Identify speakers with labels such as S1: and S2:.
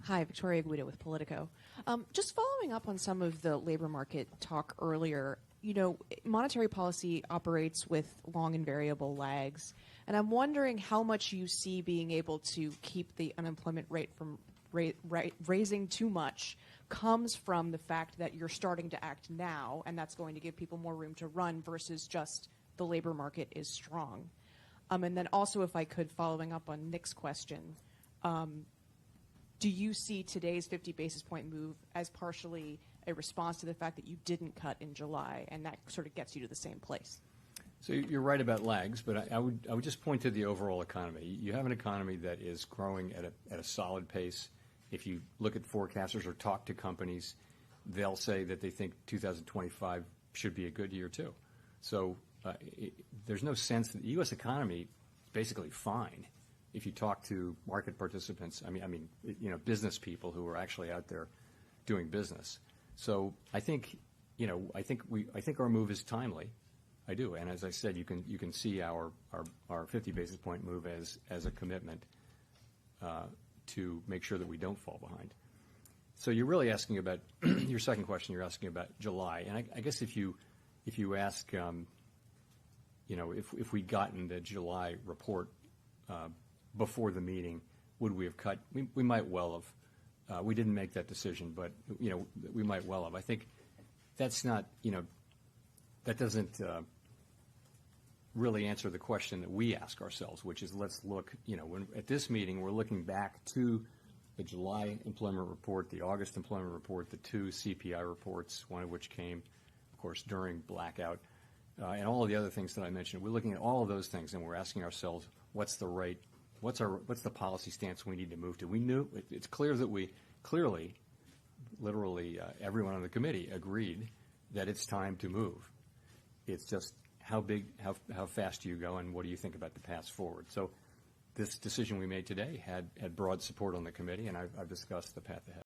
S1: Hi, Victoria Guido with Politico. Just following up on some of the labor market talk earlier, monetary policy operates with long and variable lags, and I'm wondering how much you see being able to keep the unemployment rate from raising too much comes from the fact that you're starting to act now, and that's going to give people more room to run versus just the labor market is strong. And then also, if I could, following up on Nick's question, do you see today's 50 basis point move as partially a response to the fact that you didn't cut in July, and that sort of gets you to the same place?
S2: So you're right about lags, but I would just point to the overall economy. You have an economy that is growing at a solid pace. If you look at forecasters or talk to companies, they'll say that they think 2025 should be a good year too. So there's no sense that the U.S. economy is basically fine. If you talk to market participants, business people who are actually out there doing business. So I think our move is timely. I do, and as I said, you can see our 50 basis point move as a commitment to make sure that we don't fall behind. So you're really asking about your second question. You're asking about July, and I guess if you ask, if we'd gotten the July report before the meeting, would we have cut? We might well have. We didn't make that decision, but we might well have. I think that's not, that doesn't really answer the question that we ask ourselves, which is let's look, at this meeting we're looking back to the July employment report, the August employment report, the two CPI reports, one of which came, of course, during blackout, and all of the other things that I mentioned. We're looking at all of those things, and we're asking ourselves, what's the policy stance we need to move to? It's clear that we clearly, literally, everyone on the committee agreed that it's time to move. It's just how fast do you go, and what do you think about the path forward? So this decision we made today had broad support on the committee, and I've discussed the path ahead.